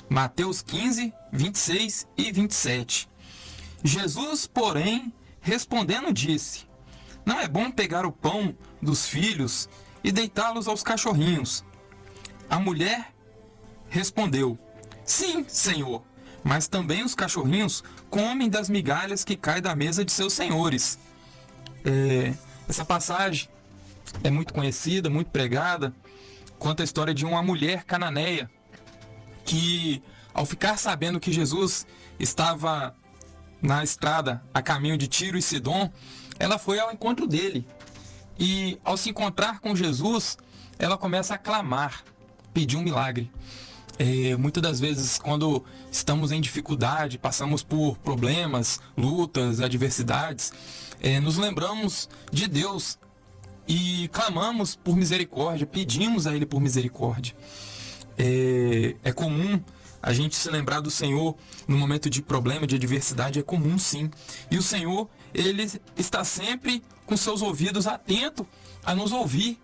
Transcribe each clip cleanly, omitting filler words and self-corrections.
Mateus 15, 26 e 27. Jesus, porém, respondendo disse: Não é bom pegar o pão dos filhos e deitá-los aos cachorrinhos. A mulher respondeu: Sim, Senhor, mas também os cachorrinhos comem das migalhas que caem da mesa de seus senhores. Essa passagem é muito conhecida, muito pregada, conta a história de uma mulher cananeia que, ao ficar sabendo que Jesus estava na estrada a caminho de Tiro e Sidom, ela foi ao encontro dele. E, ao se encontrar com Jesus, ela começa a clamar, pedir um milagre. Muitas das vezes, quando estamos em dificuldade, passamos por problemas, lutas, adversidades, nos lembramos de Deus e clamamos por misericórdia, pedimos a Ele por misericórdia. É comum a gente se lembrar do Senhor no momento de problema, de adversidade, é comum sim. E o Senhor, Ele está sempre com seus ouvidos atentos a nos ouvir.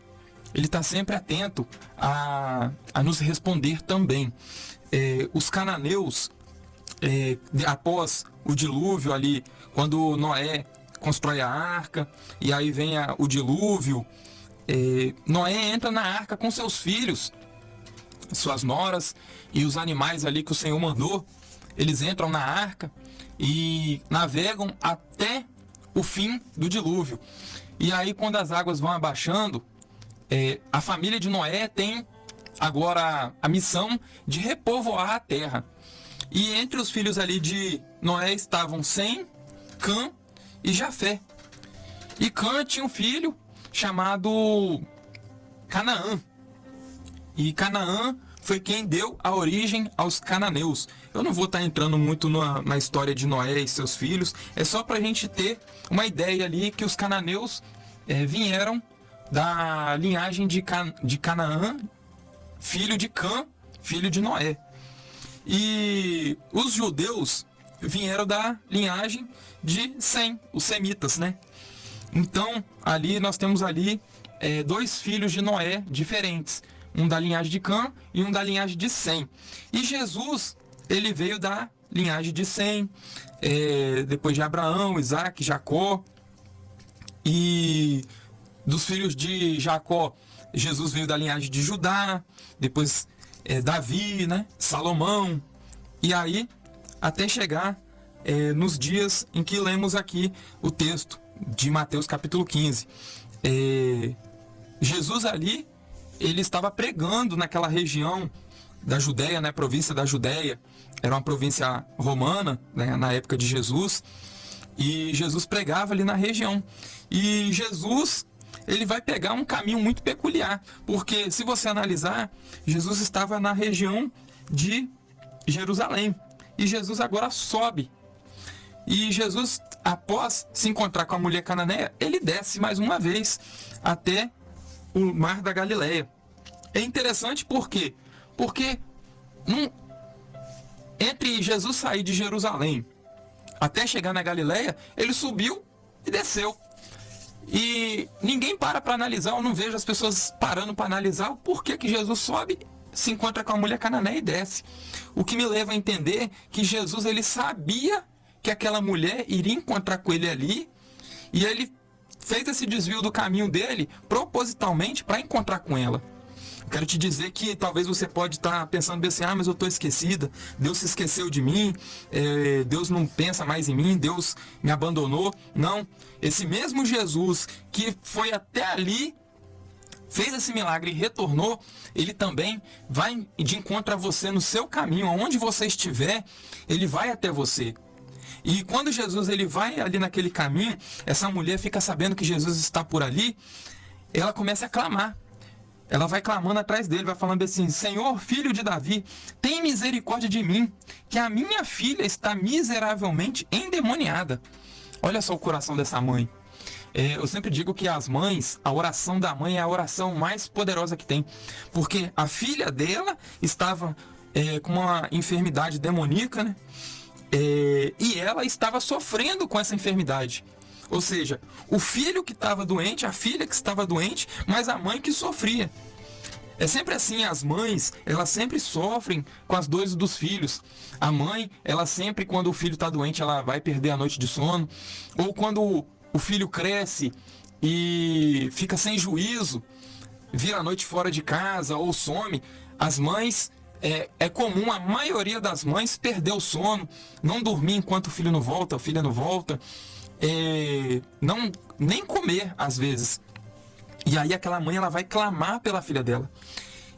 Ele está sempre atento a nos responder também. Os cananeus, após o dilúvio ali, quando Noé constrói a arca, e aí vem o dilúvio, Noé entra na arca com seus filhos, suas noras e os animais ali que o Senhor mandou. Eles entram na arca e navegam até o fim do dilúvio. E aí, quando as águas vão abaixando, a família de Noé tem agora a missão de repovoar a terra. E entre os filhos ali de Noé estavam Sem, Cã e Jafé. E Cã tinha um filho chamado Canaã. E Canaã foi quem deu a origem aos cananeus. Eu não vou estar entrando muito na história de Noé e seus filhos. É só para a gente ter uma ideia ali que os cananeus vieram da linhagem de Canaã, filho de Cã, filho de Noé. E os judeus vieram da linhagem de Sem, os semitas, né? Então, ali nós temos ali dois filhos de Noé diferentes. Um da linhagem de Cã e um da linhagem de Sem. E Jesus, ele veio da linhagem de Sem, depois de Abraão, Isaac, Jacó. E dos filhos de Jacó, Jesus veio da linhagem de Judá, depois Davi, né? Salomão. E aí, até chegar nos dias em que lemos aqui o texto de Mateus capítulo 15. Jesus ali, ele estava pregando naquela região da Judéia, né, província da Judéia. Era uma província romana, né, na época de Jesus. E Jesus pregava ali na região. E Jesus, ele vai pegar um caminho muito peculiar. Porque, se você analisar, Jesus estava na região de Jerusalém. E Jesus agora sobe. E Jesus, após se encontrar com a mulher cananeia, ele desce mais uma vez até o Mar da Galileia. É interessante por quê? Porque entre Jesus sair de Jerusalém até chegar na Galileia, ele subiu e desceu. E ninguém para analisar, eu não vejo as pessoas parando para analisar o porquê que Jesus sobe, se encontra com a mulher cananeia e desce. O que me leva a entender que Jesus, ele sabia que aquela mulher iria encontrar com ele ali, e ele fez esse desvio do caminho dele propositalmente para encontrar com ela. Eu quero te dizer que talvez você pode estar pensando bem assim: mas eu estou esquecida, Deus se esqueceu de mim, Deus não pensa mais em mim, Deus me abandonou. Não, esse mesmo Jesus que foi até ali, fez esse milagre e retornou, ele também vai de encontro a você no seu caminho, aonde você estiver, ele vai até você. E quando Jesus, ele vai ali naquele caminho, essa mulher fica sabendo que Jesus está por ali, ela começa a clamar. Ela vai clamando atrás dele, vai falando assim: Senhor, filho de Davi, tem misericórdia de mim, que a minha filha está miseravelmente endemoniada. Olha só o coração dessa mãe. Eu sempre digo que as mães, a oração da mãe é a oração mais poderosa que tem. Porque a filha dela estava com uma enfermidade demoníaca, né? E ela estava sofrendo com essa enfermidade. Ou seja, o filho que estava doente, a filha que estava doente, mas a mãe que sofria. É sempre assim, as mães, elas sempre sofrem com as dores dos filhos. A mãe, ela sempre, quando o filho está doente, ela vai perder a noite de sono. Ou quando o filho cresce e fica sem juízo, vira a noite fora de casa ou some, as mães, é comum a maioria das mães perder o sono, não dormir enquanto o filho não volta, a filha não volta, não, nem comer às vezes. E aí aquela mãe, ela vai clamar pela filha dela.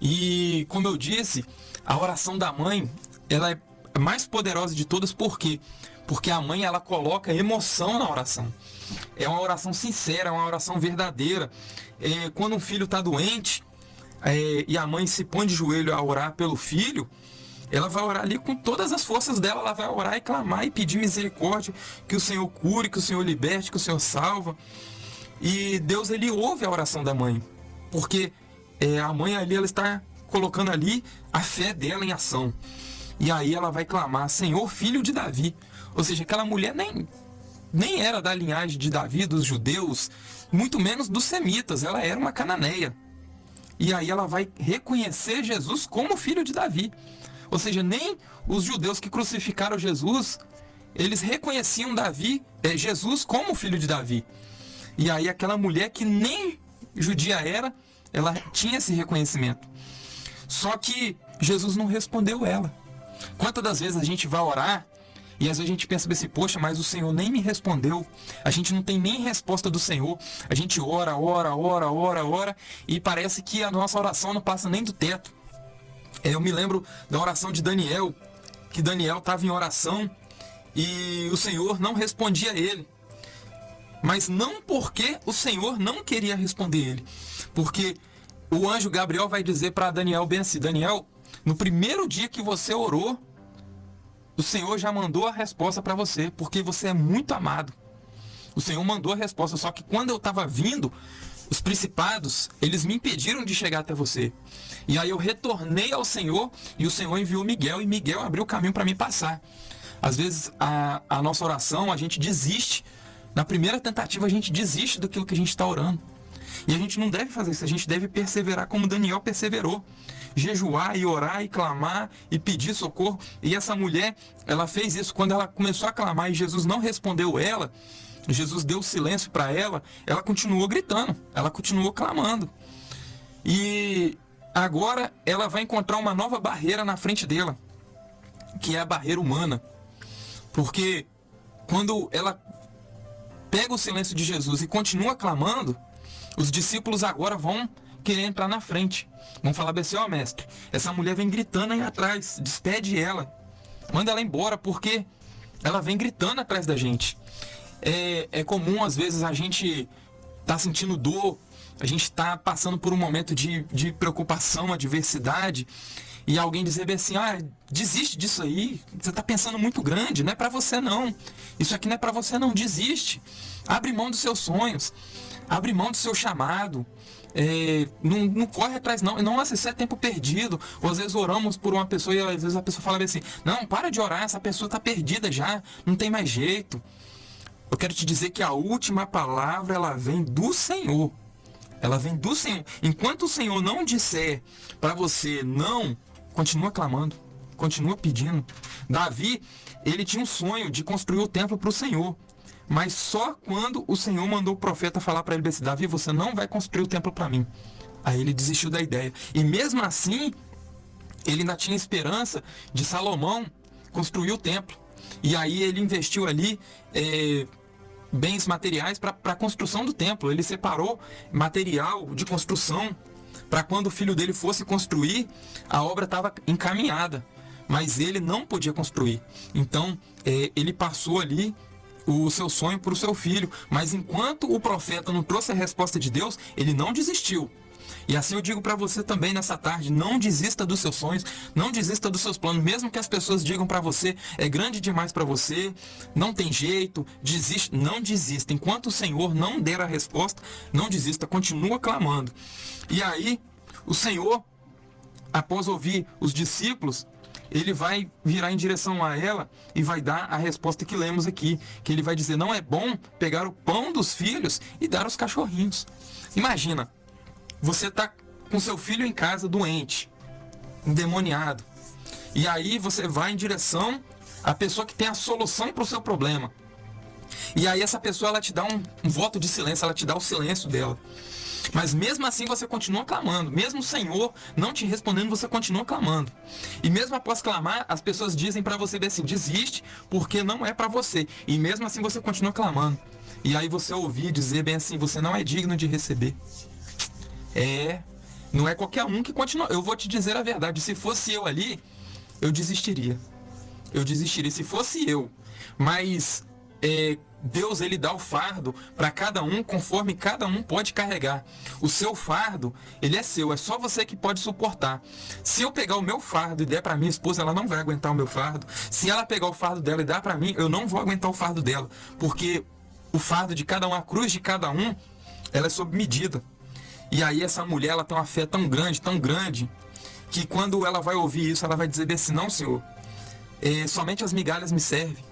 E como eu disse, a oração da mãe, ela é a mais poderosa de todas. Por quê? Porque a mãe, ela coloca emoção na oração. É uma oração sincera, é uma oração verdadeira. Quando um filho está doente, e a mãe se põe de joelho a orar pelo filho, ela vai orar ali com todas as forças dela. Ela vai orar e clamar e pedir misericórdia, que o Senhor cure, que o Senhor liberte, que o Senhor salva. E Deus, ele ouve a oração da mãe, porque a mãe ali, ela está colocando ali a fé dela em ação. E aí ela vai clamar: Senhor, filho de Davi. Ou seja, aquela mulher nem era da linhagem de Davi, dos judeus, muito menos dos semitas, ela era uma cananeia. E aí ela vai reconhecer Jesus como filho de Davi. Ou seja, nem os judeus que crucificaram Jesus, eles reconheciam Jesus como filho de Davi. E aí aquela mulher que nem judia era, ela tinha esse reconhecimento. Só que Jesus não respondeu ela. Quantas das vezes a gente vai orar e às vezes a gente pensa assim: poxa, mas o Senhor nem me respondeu. A gente não tem nem resposta do Senhor. A gente ora e parece que a nossa oração não passa nem do teto. Eu me lembro da oração de Daniel, que Daniel estava em oração e o Senhor não respondia a ele. Mas não porque o Senhor não queria responder ele. Porque o anjo Gabriel vai dizer para Daniel bem assim: Daniel, no primeiro dia que você orou, o Senhor já mandou a resposta para você, porque você é muito amado. O Senhor mandou a resposta, só que quando eu estava vindo, os principados, eles me impediram de chegar até você. E aí eu retornei ao Senhor e o Senhor enviou Miguel e Miguel abriu o caminho para mim passar. Às vezes a nossa oração, a gente desiste. Na primeira tentativa a gente desiste daquilo que a gente está orando. E a gente não deve fazer isso, a gente deve perseverar como Daniel perseverou. Jejuar e orar e clamar e pedir socorro. E essa mulher, ela fez isso quando ela começou a clamar e Jesus não respondeu ela. Jesus deu silêncio para ela, ela continuou gritando, ela continuou clamando. E agora ela vai encontrar uma nova barreira na frente dela, que é a barreira humana. Porque quando ela pega o silêncio de Jesus e continua clamando, os discípulos agora vão querer entrar na frente. Vão falar assim: ó, mestre, essa mulher vem gritando aí atrás, despede ela, manda ela embora, porque ela vem gritando atrás da gente. É comum, às vezes, a gente tá sentindo dor, a gente tá passando por um momento de preocupação, adversidade, e alguém dizer bem assim: ah, desiste disso aí, você tá pensando muito grande, não é pra você não, isso aqui não é pra você não, desiste, abre mão dos seus sonhos, abre mão do seu chamado, não corre atrás não, nossa, isso é tempo perdido. Ou às vezes oramos por uma pessoa e às vezes a pessoa fala bem assim: não, para de orar, essa pessoa tá perdida já, não tem mais jeito. Eu quero te dizer que a última palavra, ela vem do Senhor. Ela vem do Senhor. Enquanto o Senhor não disser para você não, continua clamando, continua pedindo. Davi, ele tinha um sonho de construir o templo para o Senhor. Mas só quando o Senhor mandou o profeta falar para ele assim: Davi, você não vai construir o templo para mim. Aí ele desistiu da ideia. E mesmo assim, ele ainda tinha esperança de Salomão construir o templo. E aí ele investiu ali bens materiais para a construção do templo. Ele separou material de construção para quando o filho dele fosse construir, a obra estava encaminhada. Mas ele não podia construir. Então ele passou ali o seu sonho para o seu filho. Mas enquanto o profeta não trouxe a resposta de Deus, ele não desistiu. E assim eu digo para você também nessa tarde: não desista dos seus sonhos, não desista dos seus planos, mesmo que as pessoas digam para você: é grande demais para você, não tem jeito, desiste. Não desista. Enquanto o Senhor não der a resposta, não desista, continua clamando. E aí o Senhor, após ouvir os discípulos, ele vai virar em direção a ela e vai dar a resposta que lemos aqui, que ele vai dizer: não é bom pegar o pão dos filhos e dar aos cachorrinhos. Imagina, você está com seu filho em casa doente, endemoniado. E aí você vai em direção à pessoa que tem a solução para o seu problema. E aí essa pessoa, ela te dá um voto de silêncio, ela te dá o silêncio dela. Mas mesmo assim você continua clamando. Mesmo o Senhor não te respondendo, você continua clamando. E mesmo após clamar, as pessoas dizem para você assim: desiste, porque não é para você. E mesmo assim você continua clamando. E aí você ouvir dizer bem assim: você não é digno de receber. Não é qualquer um que continua. Eu vou te dizer a verdade: se fosse eu ali, eu desistiria. Eu desistiria se fosse eu. Mas Deus, ele dá o fardo para cada um conforme cada um pode carregar. O seu fardo, ele é seu, é só você que pode suportar. Se eu pegar o meu fardo e der para minha esposa, ela não vai aguentar o meu fardo. Se ela pegar o fardo dela e dar para mim, eu não vou aguentar o fardo dela, porque o fardo de cada um, a cruz de cada um, ela é sob medida. E aí essa mulher, ela tem uma fé tão grande, que quando ela vai ouvir isso, ela vai dizer assim: não, Senhor, somente as migalhas me servem.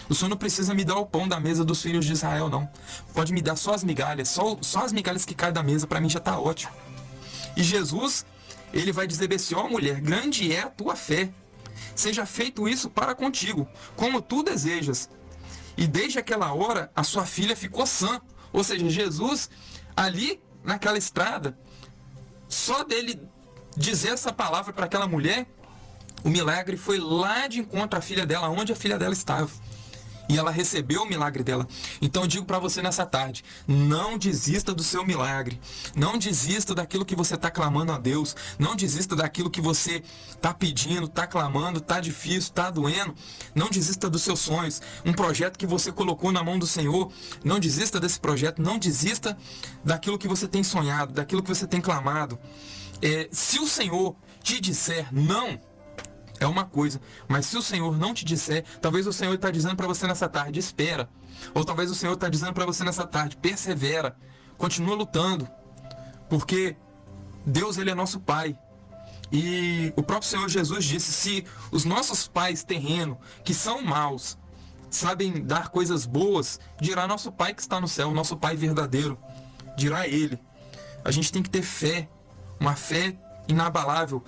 O Senhor não precisa me dar o pão da mesa dos filhos de Israel, não. Pode me dar só as migalhas, só as migalhas que caem da mesa, para mim já está ótimo. E Jesus, ele vai dizer assim: ó mulher, grande é a tua fé. Seja feito isso para contigo, como tu desejas. E desde aquela hora, a sua filha ficou sã. Ou seja, Jesus, ali naquela estrada, só dele dizer essa palavra para aquela mulher, o milagre foi lá de encontro à filha dela, onde a filha dela estava. E ela recebeu o milagre dela. Então eu digo para você nessa tarde: não desista do seu milagre. Não desista daquilo que você está clamando a Deus. Não desista daquilo que você está pedindo, está clamando, está difícil, está doendo. Não desista dos seus sonhos. Um projeto que você colocou na mão do Senhor, não desista desse projeto. Não desista daquilo que você tem sonhado, daquilo que você tem clamado. Se o Senhor te disser não, é uma coisa, mas se o Senhor não te disser, talvez o Senhor está dizendo para você nessa tarde: espera. Ou talvez o Senhor está dizendo para você nessa tarde: persevera, continua lutando, porque Deus, ele é nosso Pai. E o próprio Senhor Jesus disse: se os nossos pais terrenos, que são maus, sabem dar coisas boas, dirá nosso Pai que está no céu, nosso Pai verdadeiro, dirá Ele. A gente tem que ter fé, uma fé inabalável.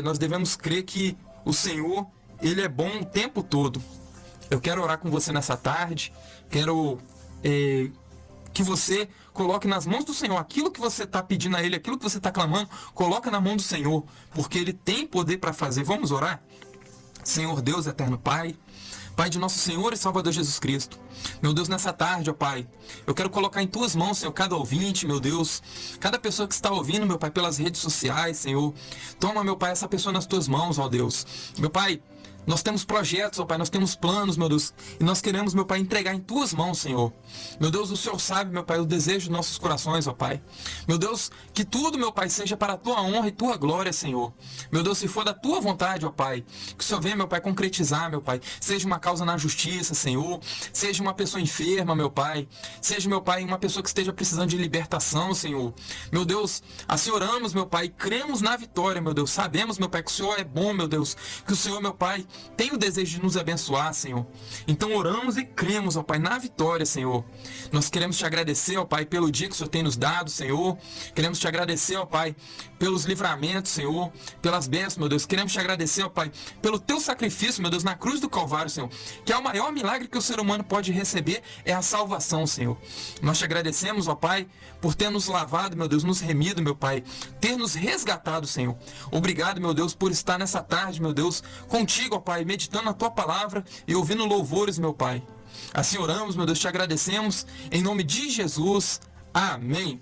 Nós devemos crer que o Senhor, ele é bom o tempo todo. Eu quero orar com você nessa tarde. Quero que você coloque nas mãos do Senhor aquilo que você está pedindo a Ele, aquilo que você está clamando, coloca na mão do Senhor, porque Ele tem poder para fazer. Vamos orar? Senhor Deus, eterno Pai, Pai de nosso Senhor e Salvador Jesus Cristo, meu Deus, nessa tarde, ó Pai, eu quero colocar em Tuas mãos, Senhor, cada ouvinte, meu Deus, cada pessoa que está ouvindo, meu Pai, pelas redes sociais, Senhor. Toma, meu Pai, essa pessoa nas Tuas mãos, ó Deus. Meu Pai, nós temos projetos, ó Pai, nós temos planos, meu Deus, e nós queremos, meu Pai, entregar em Tuas mãos, Senhor. Meu Deus, o Senhor sabe, meu Pai, o desejo dos nossos corações, ó Pai. Meu Deus, que tudo, meu Pai, seja para a Tua honra e Tua glória, Senhor. Meu Deus, se for da Tua vontade, ó Pai, que o Senhor venha, meu Pai, concretizar, meu Pai. Seja uma causa na justiça, Senhor. Seja uma pessoa enferma, meu Pai. Seja, meu Pai, uma pessoa que esteja precisando de libertação, Senhor. Meu Deus, assim oramos, meu Pai, cremos na vitória, meu Deus. Sabemos, meu Pai, que o Senhor é bom, meu Deus. Que o Senhor, meu Pai, tem o desejo de nos abençoar, Senhor. Então oramos e cremos, ó Pai, na vitória, Senhor. Nós queremos te agradecer, ó Pai, pelo dia que o Senhor tem nos dado, Senhor. Queremos te agradecer, ó Pai, pelos livramentos, Senhor, pelas bênçãos, meu Deus. Queremos te agradecer, ó Pai, pelo teu sacrifício, meu Deus, na cruz do Calvário, Senhor. Que é o maior milagre que o ser humano pode receber, é a salvação, Senhor. Nós te agradecemos, ó Pai, por ter nos lavado, meu Deus, nos remido, meu Pai, ter nos resgatado, Senhor. Obrigado, meu Deus, por estar nessa tarde, meu Deus, contigo, ó Pai, meditando na tua palavra e ouvindo louvores, meu Pai. Assim oramos, meu Deus, te agradecemos, em nome de Jesus. Amém.